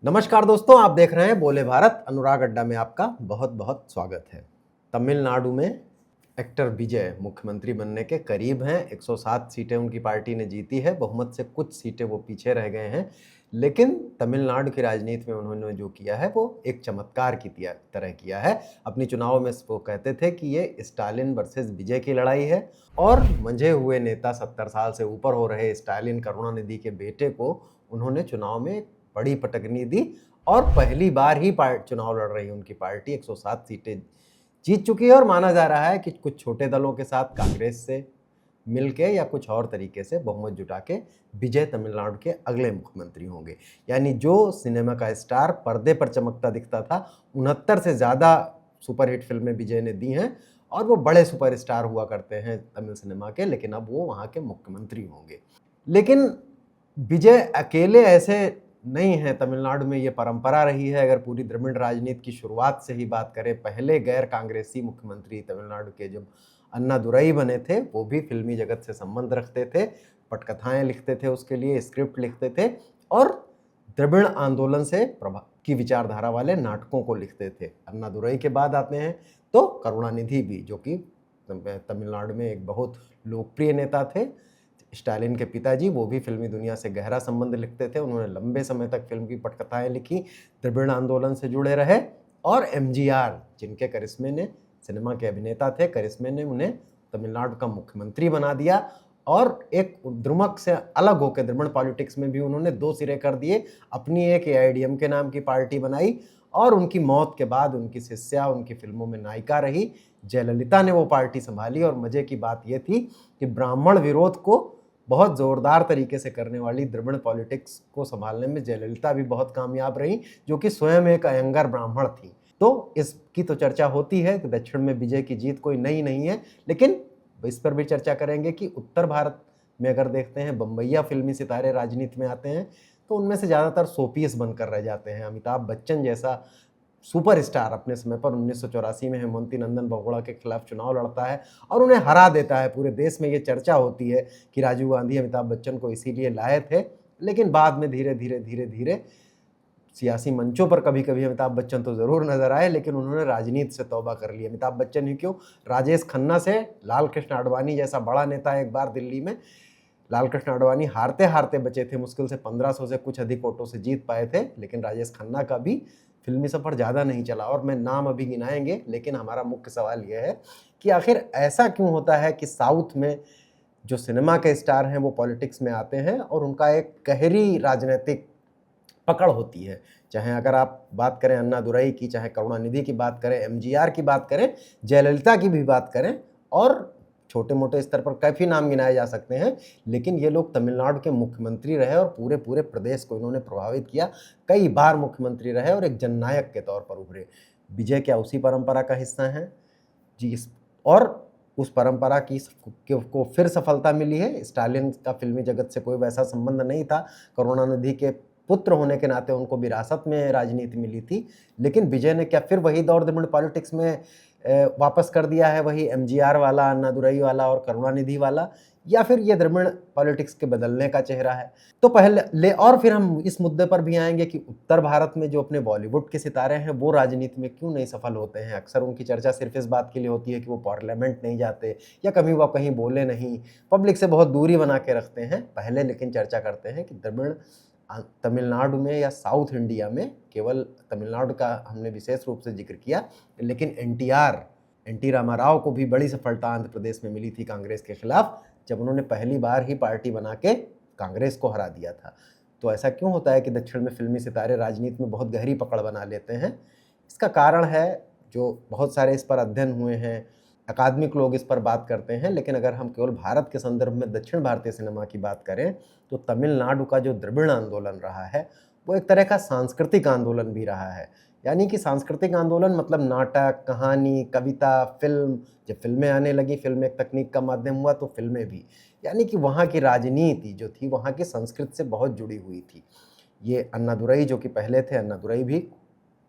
नमस्कार दोस्तों, आप देख रहे हैं बोले भारत। अनुराग अड्डा में आपका बहुत बहुत स्वागत है। तमिलनाडु में एक्टर विजय मुख्यमंत्री बनने के करीब हैं। 107 सीटें उनकी पार्टी ने जीती है। बहुमत से कुछ सीटें वो पीछे रह गए हैं, लेकिन तमिलनाडु की राजनीति में उन्होंने जो किया है वो एक चमत्कार की तरह किया है। अपनी चुनाव में वो कहते थे कि ये स्टालिन वर्सेस विजय की लड़ाई है, और मंझे हुए नेता 70 साल से ऊपर हो रहे स्टालिन करुणानिधि के बेटे को उन्होंने चुनाव में बड़ी पटकनी दी, और पहली बार ही चुनाव लड़ रही उनकी पार्टी 107 सीटें जीत चुकी है। और माना जा रहा है कि कुछ छोटे दलों के साथ कांग्रेस से मिलके या कुछ और तरीके से बहुमत जुटा के विजय तमिलनाडु के अगले मुख्यमंत्री होंगे। यानी जो सिनेमा का स्टार पर्दे पर चमकता दिखता था, 69 से ज़्यादा सुपरहिट फिल्में विजय ने दी हैं, और वो बड़े सुपरस्टार हुआ करते हैं तमिल सिनेमा के, लेकिन अब वो वहाँ के मुख्यमंत्री होंगे। लेकिन विजय अकेले ऐसे नहीं है। तमिलनाडु में ये परंपरा रही है। अगर पूरी द्रविड़ राजनीति की शुरुआत से ही बात करें, पहले गैर कांग्रेसी मुख्यमंत्री तमिलनाडु के जब अन्नादुरई बने थे, वो भी फिल्मी जगत से संबंध रखते थे, पटकथाएं लिखते थे, उसके लिए स्क्रिप्ट लिखते थे, और द्रविड़ आंदोलन से की विचारधारा वाले नाटकों को लिखते थे। अन्नादुरई के बाद आते हैं तो करुणानिधि भी, जो कि तमिलनाडु में एक बहुत लोकप्रिय नेता थे। स्टालिन के पिताजी, वो भी फिल्मी दुनिया से गहरा संबंध लिखते थे। उन्होंने लंबे समय तक फिल्म की पटकथाएं लिखी, द्रविड़ आंदोलन से जुड़े रहे। और एमजीआर, जिनके करिश्मे ने, सिनेमा के अभिनेता थे, करिश्मे ने उन्हें तमिलनाडु का मुख्यमंत्री बना दिया, और एक द्रुमक से अलग होकर द्रविड़ पॉलिटिक्स में भी उन्होंने दो सिरे कर दिए। अपनी एक एआईडीएम के नाम की पार्टी बनाई, और उनकी मौत के बाद उनकी शिष्या उनकी फिल्मों में नायिका रही जयललिता ने वो पार्टी संभाली। और मजे की बात ये थी कि ब्राह्मण विरोध को बहुत ज़ोरदार तरीके से करने वाली द्रविड़ पॉलिटिक्स को संभालने में जयललिता भी बहुत कामयाब रही, जो कि स्वयं एक अयंगर ब्राह्मण थी। तो इसकी तो चर्चा होती है कि दक्षिण में विजय की जीत कोई नई नहीं है, लेकिन इस पर भी चर्चा करेंगे कि उत्तर भारत में अगर देखते हैं, बम्बैया फिल्मी सितारे राजनीति में आते हैं तो उनमें से ज़्यादातर शोपीस बनकर रह जाते हैं। अमिताभ बच्चन जैसा सुपरस्टार अपने समय पर 1984 में हेमंती नंदन बहुगुणा के खिलाफ चुनाव लड़ता है और उन्हें हरा देता है। पूरे देश में ये चर्चा होती है कि राजीव गांधी अमिताभ बच्चन को इसीलिए लाए थे, लेकिन बाद में धीरे धीरे सियासी मंचों पर कभी कभी अमिताभ बच्चन तो ज़रूर नजर आए, लेकिन उन्होंने राजनीति से तौबा कर ली। अमिताभ बच्चन ही क्यों, राजेश खन्ना से लाल कृष्ण आडवाणी जैसा बड़ा नेता एक बार दिल्ली में, लाल कृष्ण आडवाणी हारते हारते बचे थे, मुश्किल से 1500 से कुछ अधिक वोटों से जीत पाए थे, लेकिन राजेश खन्ना का भी फिल्मी सफर ज़्यादा नहीं चला। और मैं नाम अभी गिनाएंगे, लेकिन हमारा मुख्य सवाल यह है कि आखिर ऐसा क्यों होता है कि साउथ में जो सिनेमा के स्टार हैं वो पॉलिटिक्स में आते हैं और उनका एक गहरी राजनीतिक पकड़ होती है। चाहे अगर आप बात करें अन्नादुरई की, चाहे करुणानिधि की बात करें, एमजीआर की बात करें, जयललिता की भी बात करें, और छोटे मोटे स्तर पर काफ़ी नाम गिनाए जा सकते हैं, लेकिन ये लोग तमिलनाडु के मुख्यमंत्री रहे और पूरे पूरे प्रदेश को इन्होंने प्रभावित किया। कई बार मुख्यमंत्री रहे और एक जननायक के तौर पर उभरे। विजय क्या उसी परंपरा का हिस्सा हैं जी? और उस परंपरा को फिर सफलता मिली है। स्टालिन का फिल्मी जगत से कोई वैसा संबंध नहीं था, करुणानिधि के पुत्र होने के नाते उनको विरासत में राजनीति मिली थी, लेकिन विजय ने क्या फिर वही दौर द्रविड़ पॉलिटिक्स में वापस कर दिया है, वही एमजीआर वाला, अन्नादुरई वाला और करुणानिधि वाला, या फिर ये द्रविड़ पॉलिटिक्स के बदलने का चेहरा है? तो पहले और फिर हम इस मुद्दे पर भी आएंगे कि उत्तर भारत में जो अपने बॉलीवुड के सितारे हैं वो राजनीति में क्यों नहीं सफल होते हैं। अक्सर उनकी चर्चा सिर्फ इस बात के लिए होती है कि वो पार्लियामेंट नहीं जाते, या कभी वो कहीं बोले नहीं, पब्लिक से बहुत दूरी बना के रखते हैं। पहले लेकिन चर्चा करते हैं कि द्रविड़ तमिलनाडु में या साउथ इंडिया में, केवल तमिलनाडु का हमने विशेष रूप से जिक्र किया, लेकिन एनटी रामाराव को भी बड़ी सफलता आंध्र प्रदेश में मिली थी कांग्रेस के खिलाफ, जब उन्होंने पहली बार ही पार्टी बना के कांग्रेस को हरा दिया था। तो ऐसा क्यों होता है कि दक्षिण में फिल्मी सितारे राजनीति में बहुत गहरी पकड़ बना लेते हैं? इसका कारण है, जो बहुत सारे इस पर अध्ययन हुए हैं, अकादमिक लोग इस पर बात करते हैं, लेकिन अगर हम केवल भारत के संदर्भ में दक्षिण भारतीय सिनेमा की बात करें तो तमिलनाडु का जो द्रविड़ आंदोलन रहा है वो एक तरह का सांस्कृतिक आंदोलन भी रहा है। यानी कि सांस्कृतिक आंदोलन मतलब नाटक, कहानी, कविता, फिल्म। जब फिल्में आने लगी, फिल्म एक तकनीक का माध्यम हुआ, तो फिल्में भी, यानी कि वहाँ की राजनीति जो थी वहाँ की संस्कृति से बहुत जुड़ी हुई थी। ये अन्नादुरई जो कि पहले थे, अन्नादुरई भी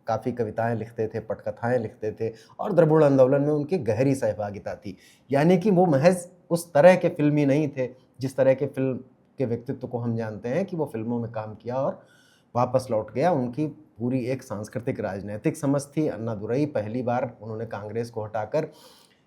काफ़ी कविताएं लिखते थे, पटकथाएं लिखते थे, और द्रविड़ आंदोलन में उनकी गहरी सहभागिता थी। यानी कि वो महज उस तरह के फिल्मी नहीं थे जिस तरह के फिल्म के व्यक्तित्व को हम जानते हैं कि वो फिल्मों में काम किया और वापस लौट गया। उनकी पूरी एक सांस्कृतिक राजनीतिक समझ थी। अन्नादुरई पहली बार उन्होंने कांग्रेस को हटाकर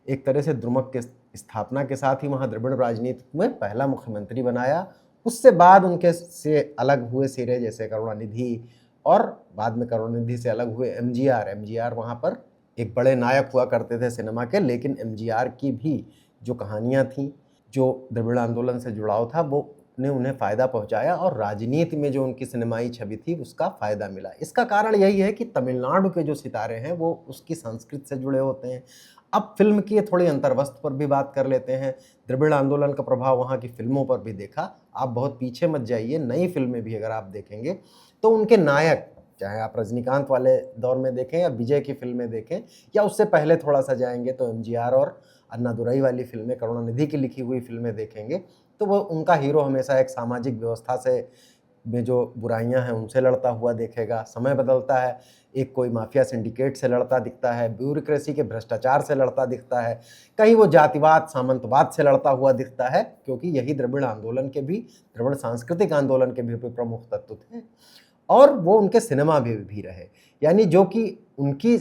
एक तरह से द्रुमक के स्थापना के साथ ही वहाँ द्रविड़ राजनीति में पहला मुख्यमंत्री बनाया। उससे बाद उनके से अलग हुए सिरे जैसे करुणानिधि, और बाद में करुणानिधि से अलग हुए एमजीआर वहाँ पर एक बड़े नायक हुआ करते थे सिनेमा के। लेकिन एमजीआर की भी जो कहानियाँ थीं, जो द्रविड़ आंदोलन से जुड़ाव था, वो ने उन्हें फ़ायदा पहुंचाया और राजनीति में जो उनकी सिनेमाई छवि थी उसका फ़ायदा मिला। इसका कारण यही है कि तमिलनाडु के जो सितारे हैं वो उसकी संस्कृति से जुड़े होते हैं। अब फिल्म की थोड़ी अंतर्वस्त्र पर भी बात कर लेते हैं। द्रविड़ आंदोलन का प्रभाव वहाँ की फिल्मों पर भी देखा। आप बहुत पीछे मत जाइए, नई फिल्में भी अगर आप देखेंगे तो उनके नायक, चाहे आप रजनीकांत वाले दौर में देखें या विजय की फिल्में देखें, या उससे पहले थोड़ा सा जाएंगे तो एमजीआर और अन्नादुरई वाली फिल्में, करुणानिधि की लिखी हुई फिल्में देखेंगे, तो वो उनका हीरो हमेशा एक सामाजिक व्यवस्था से में जो बुराइयां हैं उनसे लड़ता हुआ देखेगा। समय बदलता है, एक कोई माफिया सिंडिकेट से लड़ता दिखता है, ब्यूरोक्रेसी के भ्रष्टाचार से लड़ता दिखता है, कहीं वो जातिवाद सामंतवाद से लड़ता हुआ दिखता है, क्योंकि यही द्रविड़ आंदोलन के भी, द्रविड़ सांस्कृतिक आंदोलन के भी प्रमुख तत्व थे और वो उनके सिनेमा भी रहे। यानी जो कि उनकी,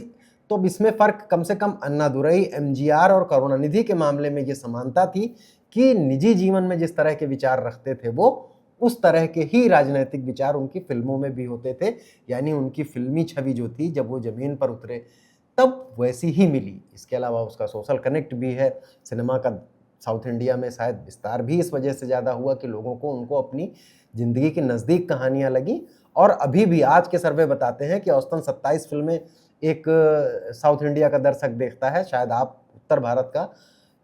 तो इसमें फ़र्क कम से कम अन्नादुरई, एमजीआर और करुणानिधि के मामले में ये समानता थी कि निजी जीवन में जिस तरह के विचार रखते थे वो उस तरह के ही राजनीतिक विचार उनकी फिल्मों में भी होते थे। यानी उनकी फिल्मी छवि जो थी जब वो ज़मीन पर उतरे तब वैसी ही मिली। इसके अलावा उसका सोशल कनेक्ट भी है। सिनेमा का साउथ इंडिया में शायद विस्तार भी इस वजह से ज़्यादा हुआ कि लोगों को उनको अपनी ज़िंदगी की नज़दीक कहानियाँ लगी। और अभी भी आज के सर्वे बताते हैं कि औसतन 27 फिल्में एक साउथ इंडिया का दर्शक देखता है। शायद आप उत्तर भारत का,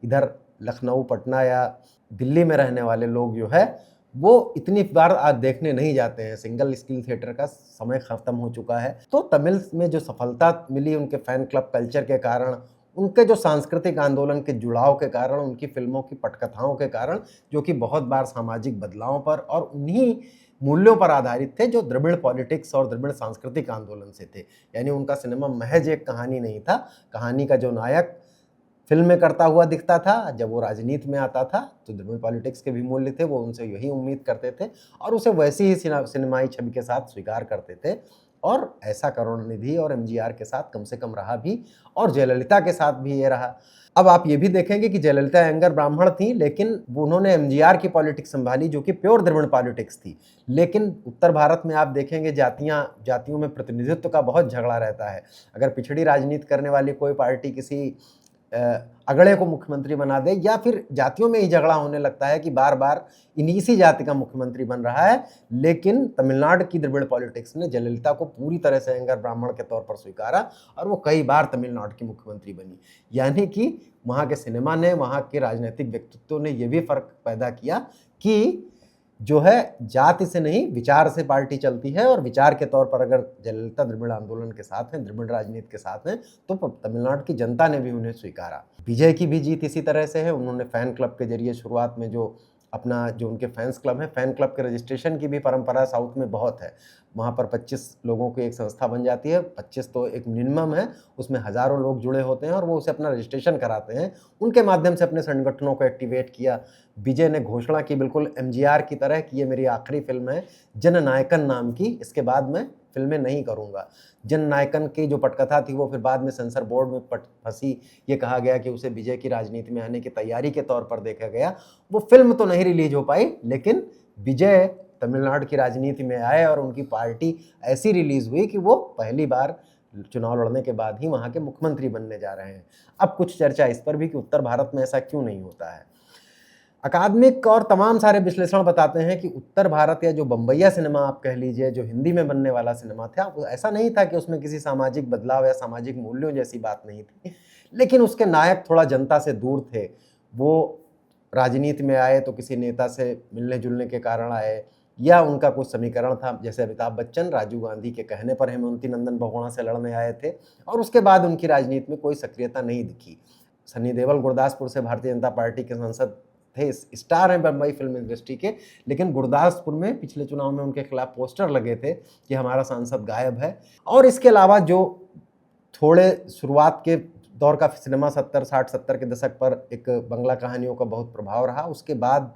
इधर लखनऊ, पटना या दिल्ली में रहने वाले लोग जो है वो इतनी बार आज देखने नहीं जाते हैं। सिंगल स्क्रीन थिएटर का समय खत्म हो चुका है। तो तमिल में जो सफलता मिली उनके फैन क्लब कल्चर के कारण, उनके जो सांस्कृतिक आंदोलन के जुड़ाव के कारण, उनकी फिल्मों की पटकथाओं के कारण, जो कि बहुत बार सामाजिक बदलावों पर और उन्हीं मूल्यों पर आधारित थे जो द्रविड़ पॉलिटिक्स और द्रविड़ सांस्कृतिक आंदोलन से थे। यानी उनका सिनेमा महज एक कहानी नहीं था। कहानी का जो नायक फिल्म में करता हुआ दिखता था, जब वो राजनीति में आता था तो द्रविड़ पॉलिटिक्स के भी मूल्य थे, वो उनसे यही उम्मीद करते थे और उसे वैसी ही सिनेमाई छवि के साथ स्वीकार करते थे। और ऐसा करुणानिधि और एमजीआर के साथ कम से कम रहा भी, और जयललिता के साथ भी ये रहा। अब आप ये भी देखेंगे कि जयललिता अयंगर ब्राह्मण थी, लेकिन उन्होंने एमजीआर की पॉलिटिक्स संभाली जो कि प्योर द्रविड़ पॉलिटिक्स थी। लेकिन उत्तर भारत में आप देखेंगे जातियों में प्रतिनिधित्व का बहुत झगड़ा रहता है। अगर पिछड़ी राजनीति करने वाली कोई पार्टी किसी अगड़े को मुख्यमंत्री बना दे, या फिर जातियों में ही झगड़ा होने लगता है कि बार बार इसी जाति का मुख्यमंत्री बन रहा है। लेकिन तमिलनाडु की द्रविड़ पॉलिटिक्स ने जयललिता को पूरी तरह से अयंगर ब्राह्मण के तौर पर स्वीकारा और वो कई बार तमिलनाडु की मुख्यमंत्री बनी। यानी कि वहाँ के सिनेमा ने, वहाँ के राजनीतिक व्यक्तित्व ने यह भी फर्क पैदा किया कि जो है जाति से नहीं विचार से पार्टी चलती है, और विचार के तौर पर अगर जयललिता द्रविड़ आंदोलन के साथ हैं, द्रविड़ राजनीति के साथ हैं, तो तमिलनाडु की जनता ने भी उन्हें स्वीकारा। विजय की भी जीत इसी तरह से है। उन्होंने फैन क्लब के जरिए शुरुआत में जो उनके फैंस क्लब है, फैन क्लब के रजिस्ट्रेशन की भी परंपरा साउथ में बहुत है। वहाँ पर 25 लोगों की एक संस्था बन जाती है। 25 तो एक मिनिमम है, उसमें हज़ारों लोग जुड़े होते हैं और वो उसे अपना रजिस्ट्रेशन कराते हैं। उनके माध्यम से अपने संगठनों को एक्टिवेट किया। विजय ने घोषणा की बिल्कुल एमजीआर की तरह कि ये मेरी आखिरी फिल्म है जननायकन नाम की, इसके बाद मैं फिल्में नहीं करूँगा। जननायकन की जो पटकथा थी वो फिर बाद में सेंसर बोर्ड में फंसी। ये कहा गया कि उसे विजय की राजनीति में आने की तैयारी के तौर पर देखा गया। वो फिल्म तो नहीं रिलीज हो पाई, लेकिन विजय तमिलनाडु की राजनीति में आए और उनकी पार्टी ऐसी रिलीज हुई कि वो पहली बार चुनाव लड़ने के बाद ही वहाँ के मुख्यमंत्री बनने जा रहे हैं। अब कुछ चर्चा इस पर भी कि उत्तर भारत में ऐसा क्यों नहीं होता है। अकादमिक और तमाम सारे विश्लेषण बताते हैं कि उत्तर भारत या जो बम्बैया सिनेमा आप कह लीजिए, जो हिंदी में बनने वाला सिनेमा था, वो ऐसा नहीं था कि उसमें किसी सामाजिक बदलाव या सामाजिक मूल्यों जैसी बात नहीं थी, लेकिन उसके नायक थोड़ा जनता से दूर थे। वो राजनीति में आए तो किसी नेता से मिलने जुलने के कारण आए, या उनका कुछ समीकरण था। जैसे अमिताभ बच्चन राजीव गांधी के कहने पर हेमवती नंदन बहुगुणा से लड़ने आए थे और उसके बाद उनकी राजनीति में कोई सक्रियता नहीं दिखी। सनी देओल गुरदासपुर से भारतीय जनता पार्टी के सांसद थे, स्टार हैं बम्बई फिल्म इंडस्ट्री के, लेकिन गुरदासपुर में पिछले चुनाव में उनके खिलाफ पोस्टर लगे थे कि हमारा सांसद गायब है। और इसके अलावा जो थोड़े शुरुआत के दौर का सिनेमा 60-70 के दशक पर एक बंगला कहानियों का बहुत प्रभाव रहा। उसके बाद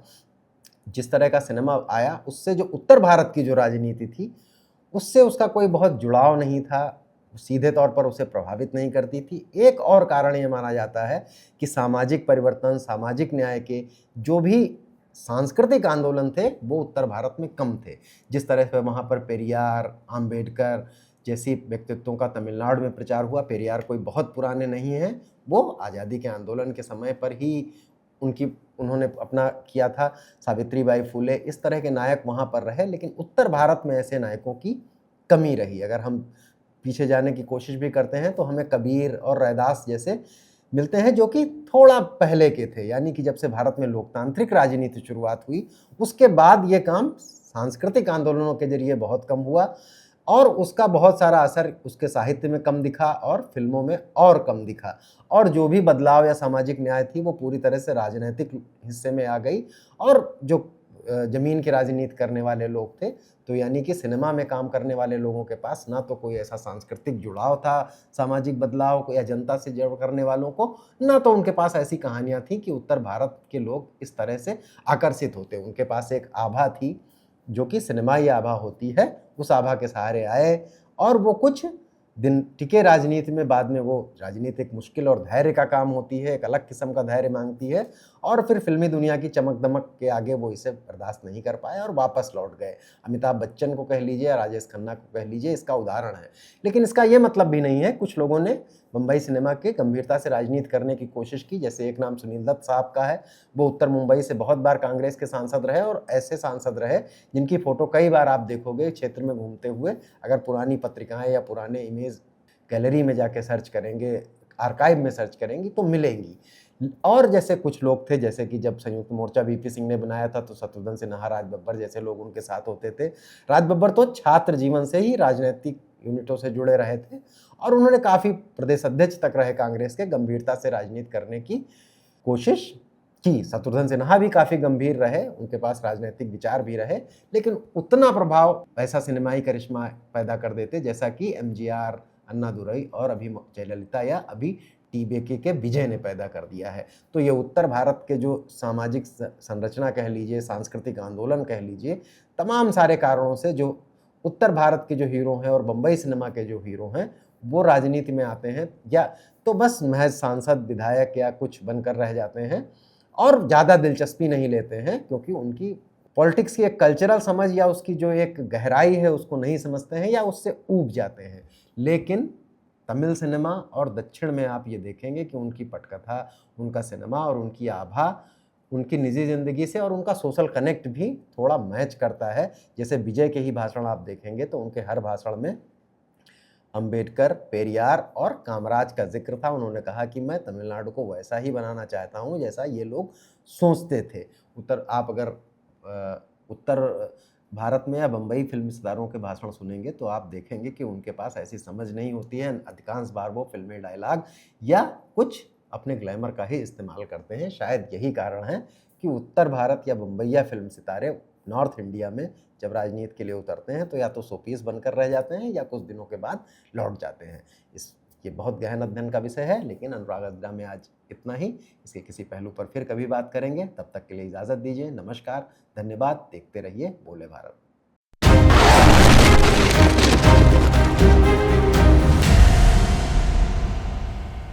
जिस तरह का सिनेमा आया, उससे जो उत्तर भारत की जो राजनीति थी उससे उसका कोई बहुत जुड़ाव नहीं था, सीधे तौर पर उसे प्रभावित नहीं करती थी। एक और कारण ये माना जाता है कि सामाजिक परिवर्तन, सामाजिक न्याय के जो भी सांस्कृतिक आंदोलन थे, वो उत्तर भारत में कम थे। जिस तरह से वहाँ पर पेरियार, आम्बेडकर जैसी व्यक्तित्वों का तमिलनाडु में प्रचार हुआ, पेरियार कोई बहुत पुराने नहीं हैं, वो आज़ादी के आंदोलन के समय पर ही उन्होंने अपना किया था। सावित्रीबाई फुले, इस तरह के नायक वहाँ पर रहे, लेकिन उत्तर भारत में ऐसे नायकों की कमी रही। अगर हम पीछे जाने की कोशिश भी करते हैं तो हमें कबीर और रैदास जैसे मिलते हैं, जो कि थोड़ा पहले के थे, यानी कि जब से भारत में लोकतांत्रिक राजनीति शुरुआत हुई, उसके बाद ये काम सांस्कृतिक आंदोलनों के जरिए बहुत कम हुआ और उसका बहुत सारा असर उसके साहित्य में कम दिखा और फिल्मों में और कम दिखा। और जो भी बदलाव या सामाजिक न्याय थी, वो पूरी तरह से राजनीतिक हिस्से में आ गई। और जो ज़मीन की राजनीति करने वाले लोग थे, तो यानी कि सिनेमा में काम करने वाले लोगों के पास ना तो कोई ऐसा सांस्कृतिक जुड़ाव था सामाजिक बदलाव को या जनता से जुड़ करने वालों को, ना तो उनके पास ऐसी कहानियाँ थीं कि उत्तर भारत के लोग इस तरह से आकर्षित होते। उनके पास एक आभा थी, जो कि सिनेमाई आभा होती है, उस आभा के सहारे आए और वो कुछ दिन टिके राजनीति में। बाद में वो राजनीति एक मुश्किल और धैर्य का काम होती है, एक अलग किस्म का धैर्य मांगती है, और फिर फिल्मी दुनिया की चमक दमक के आगे वो इसे बर्दाश्त नहीं कर पाए और वापस लौट गए। अमिताभ बच्चन को कह लीजिए या राजेश खन्ना को कह लीजिए, इसका उदाहरण है। लेकिन इसका ये मतलब भी नहीं है, कुछ लोगों ने बम्बई सिनेमा के गंभीरता से राजनीति करने की कोशिश की। जैसे एक नाम सुनील दत्त साहब का है, वो उत्तर मुंबई से बहुत बार कांग्रेस के सांसद रहे और ऐसे सांसद रहे जिनकी फोटो कई बार आप देखोगे क्षेत्र में घूमते हुए। अगर पुरानी पत्रिकाएं या पुराने इमेज गैलरी में जाके सर्च करेंगे, आर्काइव में सर्च करेंगी तो मिलेंगी। और जैसे कुछ लोग थे, जैसे कि जब संयुक्त मोर्चा वीपी सिंह ने बनाया था तो शत्रुघ्न सिन्हा, राज बब्बर जैसे लोग उनके साथ होते थे। राज बब्बर तो छात्र जीवन से ही राजनीतिक यूनिटों से जुड़े रहे थे और उन्होंने काफ़ी प्रदेश अध्यक्ष तक रहे कांग्रेस के, गंभीरता से राजनीति करने की कोशिश की। शत्रुघ्न सिन्हा भी काफ़ी गंभीर रहे, उनके पास राजनीतिक विचार भी रहे, लेकिन उतना प्रभाव ऐसा सिनेमाई करिश्मा पैदा कर देते जैसा कि एमजीआर, अन्नादुरई और अभी जयललिता या अभी टीबीके के विजय ने पैदा कर दिया है। तो ये उत्तर भारत के जो सामाजिक संरचना कह लीजिए, सांस्कृतिक आंदोलन कह लीजिए, तमाम सारे कारणों से जो उत्तर भारत के जो हीरो हैं और बम्बई सिनेमा के जो हीरो हैं, वो राजनीति में आते हैं या तो बस महज सांसद, विधायक या कुछ बनकर रह जाते हैं और ज़्यादा दिलचस्पी नहीं लेते हैं, क्योंकि उनकी पॉलिटिक्स की एक कल्चरल समझ या उसकी जो एक गहराई है उसको नहीं समझते हैं या उससे ऊब जाते हैं। लेकिन तमिल सिनेमा और दक्षिण में आप ये देखेंगे कि उनकी पटकथा, उनका सिनेमा और उनकी आभा उनकी निजी ज़िंदगी से और उनका सोशल कनेक्ट भी थोड़ा मैच करता है। जैसे विजय के ही भाषण आप देखेंगे तो उनके हर भाषण में अंबेडकर, पेरियार और कामराज का जिक्र था। उन्होंने कहा कि मैं तमिलनाडु को वैसा ही बनाना चाहता हूँ जैसा ये लोग सोचते थे। आप अगर उत्तर भारत में या बम्बई फिल्म सितारों के भाषण सुनेंगे तो आप देखेंगे कि उनके पास ऐसी समझ नहीं होती है। अधिकांश बार वो फिल्मी डायलॉग या कुछ अपने ग्लैमर का ही इस्तेमाल करते हैं। शायद यही कारण है कि उत्तर भारत या बम्बईया फिल्म सितारे नॉर्थ इंडिया में जब राजनीति के लिए उतरते हैं तो या तो शोपीस बनकर रह जाते हैं या कुछ दिनों के बाद लौट जाते हैं। ये बहुत गहन अध्ययन का विषय है, लेकिन अनुराग अड्डा में आज इतना ही। इसके किसी पहलू पर फिर कभी बात करेंगे। तब तक के लिए इजाज़त दीजिए। नमस्कार, धन्यवाद। देखते रहिए बोले भारत।